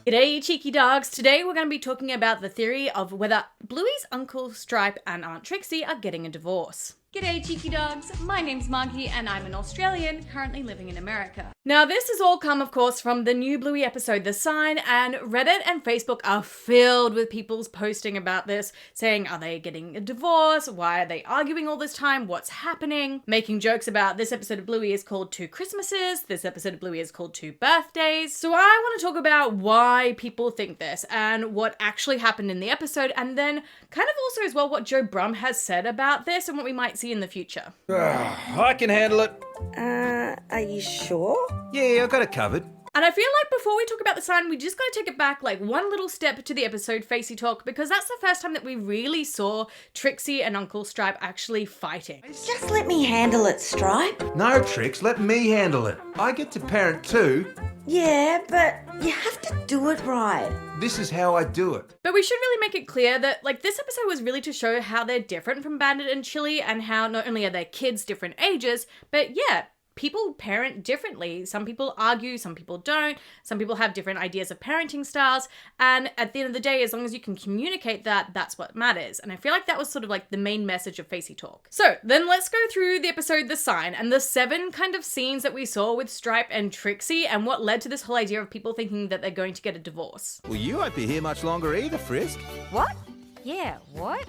G'day cheeky dogs, today we're going to be talking about the theory of whether Bluey's Uncle Stripe and Aunt Trixie are getting a divorce. G'day cheeky dogs, my name's Margie and I'm an Australian currently living in America. Now this has all come of course from the new Bluey episode The Sign, and Reddit and Facebook are filled with people posting about this, saying are they getting a divorce, why are they arguing all this time, what's happening, making jokes about this episode of Bluey is called Two Christmases, this episode of Bluey is called Two Birthdays. So I want to talk about why people think this and what actually happened in the episode, and then kind of also as well what Joe Brum has said about this and what we might see in the future. I can handle it. Are you sure? Yeah, I got it covered. And I feel like before we talk about The Sign, we just gotta take it back like one little step to the episode Facey Talk, because that's the first time that we really saw Trixie and Uncle Stripe actually fighting. Just let me handle it, Stripe. No, Trix, let me handle it. I get to parent too. Yeah, but you have to do it right. This is how I do it. But we should really make it clear that like this episode was really to show how they're different from Bandit and Chili, and how not only are their kids different ages, but yeah, people parent differently. Some people argue, some people don't. Some people have different ideas of parenting styles. And at the end of the day, as long as you can communicate that, that's what matters. And I feel like that was sort of like the main message of Facey Talk. So then let's go through the episode The Sign and the 7 kind of scenes that we saw with Stripe and Trixie and what led to this whole idea of people thinking that they're going to get a divorce. Well, you won't be here much longer either, Frisk. What? Yeah, what?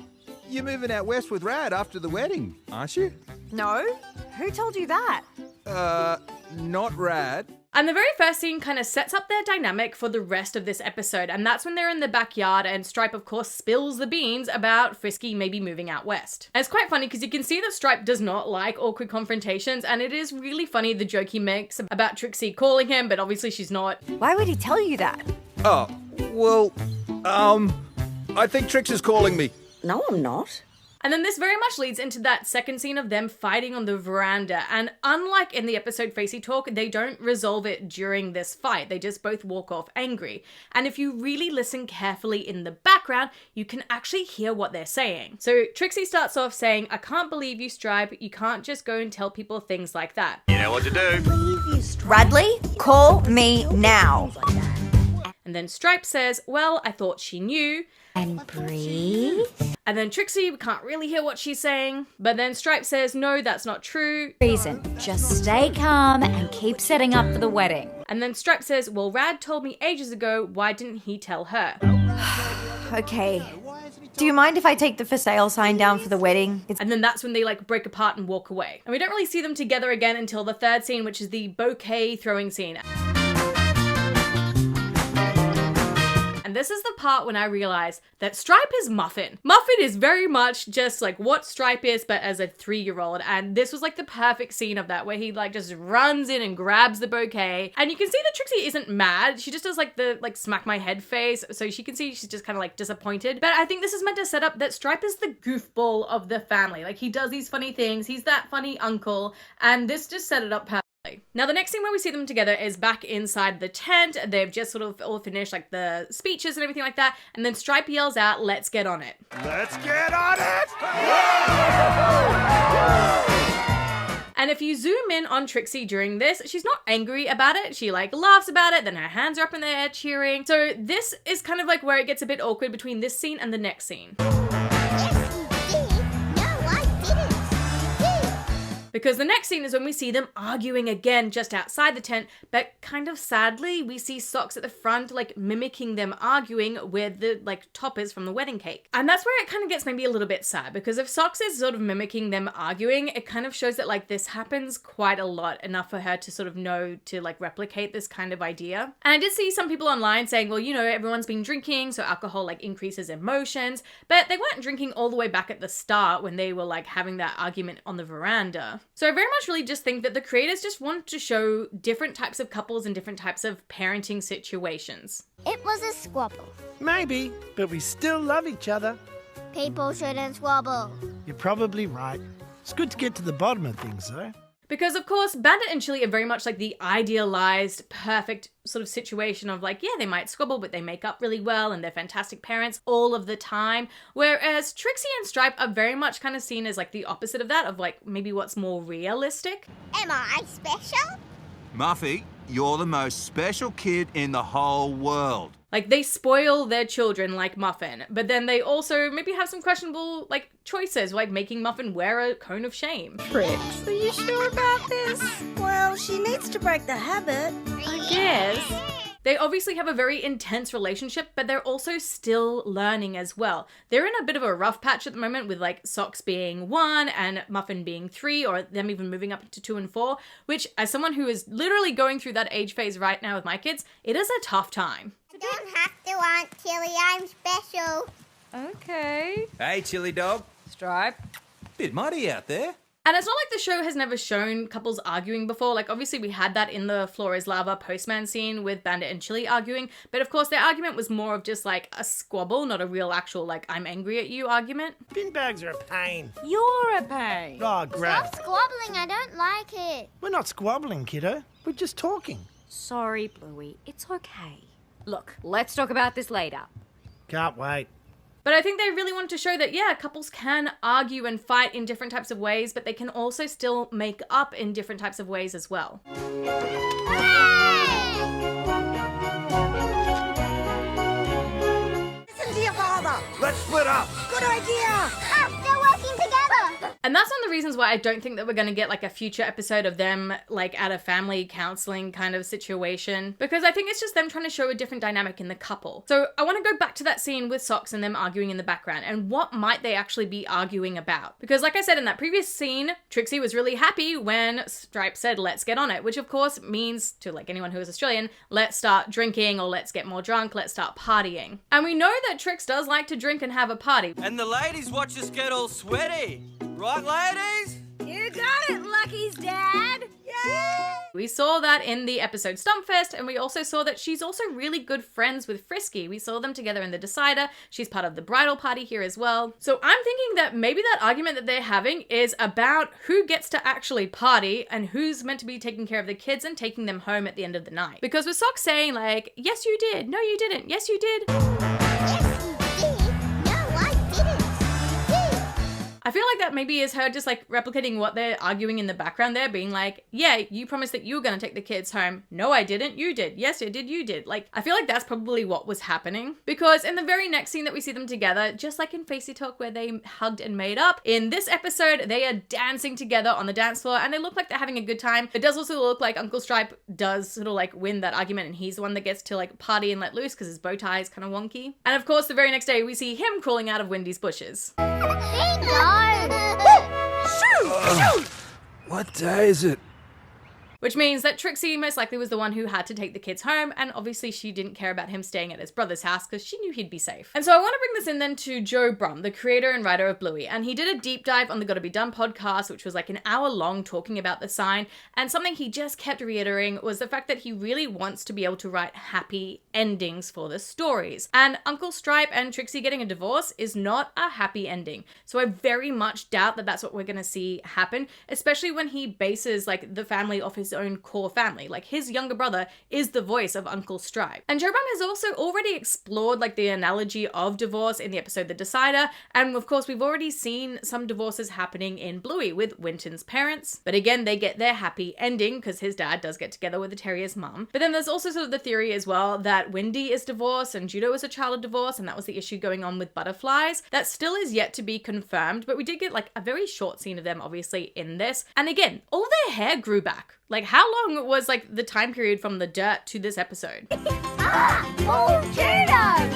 You're moving out west with Rad after the wedding, aren't you? No? Who told you that? Not Rad. And the very first scene kind of sets up their dynamic for the rest of this episode, and that's when they're in the backyard and Stripe of course spills the beans about Frisky maybe moving out west. And it's quite funny because you can see that Stripe does not like awkward confrontations, and it is really funny the joke he makes about Trixie calling him, but obviously she's not. Why would he tell you that? Oh, well, I think Trix is calling me. No, I'm not. And then this very much leads into that second scene of them fighting on the veranda. And unlike in the episode Facey Talk, they don't resolve it during this fight. They just both walk off angry. And if you really listen carefully in the background, you can actually hear what they're saying. So Trixie starts off saying, "I can't believe you, Stripe. You can't just go and tell people things like that." You know what to do. Radley, call me now. And then Stripe says, "Well, I thought she knew." And breathe. And then Trixie, we can't really hear what she's saying. But then Stripe says, "No, that's not true." Reason. Just stay calm and keep setting up for the wedding. And then Stripe says, "Well, Rad told me ages ago, why didn't he tell her?" Okay. Do you mind if I take the for sale sign down for the wedding? And then that's when they like break apart and walk away. And we don't really see them together again until the third scene, which is the bouquet throwing scene. And this is the part when I realized that Stripe is Muffin. Muffin is very much just like what Stripe is, but as a 3-year-old. And this was like the perfect scene of that, where he like just runs in and grabs the bouquet. And you can see that Trixie isn't mad. She just does like the like smack my head face. So she can see she's just kind of like disappointed. But I think this is meant to set up that Stripe is the goofball of the family. Like he does these funny things. He's that funny uncle. And this just set it up perfectly. Now the next scene where we see them together is back inside the tent. They've just sort of all finished like the speeches and everything like that, and then Stripe yells out, "Let's get on it." Let's get on it! And if you zoom in on Trixie during this, she's not angry about it. She like laughs about it, then her hands are up in the air cheering. So this is kind of like where it gets a bit awkward between this scene and the next scene. Because the next scene is when we see them arguing again just outside the tent, but kind of sadly, we see Socks at the front, like mimicking them arguing with the like toppers from the wedding cake. And that's where it kind of gets maybe a little bit sad, because if Socks is sort of mimicking them arguing, it kind of shows that like this happens quite a lot, enough for her to sort of know to like replicate this kind of idea. And I did see some people online saying, well, you know, everyone's been drinking, so alcohol like increases emotions, but they weren't drinking all the way back at the start when they were like having that argument on the veranda. So I very much really just think that the creators just wanted to show different types of couples and different types of parenting situations. It was a squabble. Maybe, but we still love each other. People shouldn't squabble. You're probably right. It's good to get to the bottom of things, though. Because of course, Bandit and Chili are very much like the idealized, perfect sort of situation of like, yeah, they might squabble, but they make up really well and they're fantastic parents all of the time. Whereas Trixie and Stripe are very much kind of seen as like the opposite of that, of like maybe what's more realistic. Am I special? Muffy, you're the most special kid in the whole world. Like, they spoil their children like Muffin, but then they also maybe have some questionable, like, choices, like making Muffin wear a cone of shame. Trix, are you sure about this? Well, she needs to break the habit. I guess. They obviously have a very intense relationship, but they're also still learning as well. They're in a bit of a rough patch at the moment with like Socks being 1 and Muffin being 3, or them even moving up to 2 and 4, which as someone who is literally going through that age phase right now with my kids, it is a tough time. You don't have to, Aunt Tilly. I'm special. Okay. Hey, chili dog. Stripe. Bit muddy out there. And it's not like the show has never shown couples arguing before. Like, obviously we had that in the Floor is Lava postman scene with Bandit and Chili arguing. But of course, their argument was more of just like a squabble, not a real actual, like, I'm angry at you argument. Bin bags are a pain. You're a pain. Oh, great. Stop squabbling. I don't like it. We're not squabbling, kiddo. We're just talking. Sorry, Bluey. It's okay. Look, let's talk about this later. Can't wait. But I think they really wanted to show that, yeah, couples can argue and fight in different types of ways, but they can also still make up in different types of ways as well. Listen to your father. Let's split up. Good idea. Oh, they're working together. And that's one of the reasons why I don't think that we're going to get like a future episode of them like at a family counseling kind of situation, because I think it's just them trying to show a different dynamic in the couple. So I want to go back to that scene with Socks and them arguing in the background, and what might they actually be arguing about? Because like I said in that previous scene, Trixie was really happy when Stripe said, let's get on it, which of course means to like anyone who is Australian, let's start drinking or let's get more drunk, let's start partying. And we know that Trix does like to drink and have a party. And the ladies watch us get all sweaty. Right, ladies? You got it, Lucky's dad. Yay! We saw that in the episode Stumpfest, and we also saw that she's also really good friends with Frisky. We saw them together in the Decider. She's part of the bridal party here as well. So I'm thinking that maybe that argument that they're having is about who gets to actually party and who's meant to be taking care of the kids and taking them home at the end of the night. Because with Socks saying like, yes you did, no you didn't, yes you did. I feel like that maybe is her just like replicating what they're arguing in the background there, being like, yeah, you promised that you were going to take the kids home. No, I didn't. You did. Yes, I did. You did. Like, I feel like that's probably what was happening, because in the very next scene that we see them together, just like in Facey Talk where they hugged and made up, in this episode, they are dancing together on the dance floor and they look like they're having a good time. It does also look like Uncle Stripe does sort of like win that argument, and he's the one that gets to like party and let loose because his bow tie is kind of wonky. And of course, the very next day we see him crawling out of Wendy's bushes. What day is it? Which means that Trixie most likely was the one who had to take the kids home, and obviously she didn't care about him staying at his brother's house because she knew he'd be safe. And so I want to bring this in then to Joe Brumm, the creator and writer of Bluey, and he did a deep dive on the Gotta Be Done podcast, which was like an hour long talking about the sign, and something he just kept reiterating was the fact that he really wants to be able to write happy endings for the stories. And Uncle Stripe and Trixie getting a divorce is not a happy ending. So I very much doubt that that's what we're going to see happen, especially when he bases like the family off his own core family. Like, his younger brother is the voice of Uncle Stripe. And Joe Brumm has also already explored like the analogy of divorce in the episode The Decider, and of course we've already seen some divorces happening in Bluey with Winton's parents, but again they get their happy ending because his dad does get together with the terrier's mum. But then there's also sort of the theory as well that Wendy is divorced and Judo is a child of divorce, and that was the issue going on with butterflies. That still is yet to be confirmed, but we did get like a very short scene of them obviously in this, and again all their hair grew back. Like, how long was like the time period from the dirt to this episode?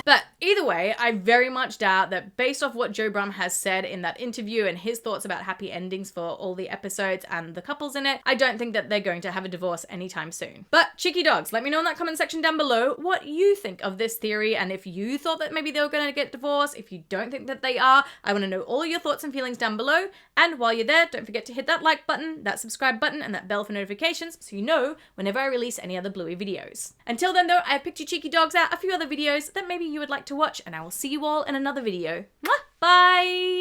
But either way, I very much doubt that, based off what Joe Brumm has said in that interview and his thoughts about happy endings for all the episodes and the couples in it, I don't think that they're going to have a divorce anytime soon. But cheeky dogs, let me know in that comment section down below what you think of this theory, and if you thought that maybe they were going to get divorced. If you don't think that they are, I want to know all your thoughts and feelings down below. And while you're there, don't forget to hit that like button, that subscribe button, and that bell for notifications so you know whenever I release any other Bluey videos. Until then though, I've picked you cheeky dogs out a few other videos that maybe you would like to watch, and I will see you all in another video. Mwah! Bye!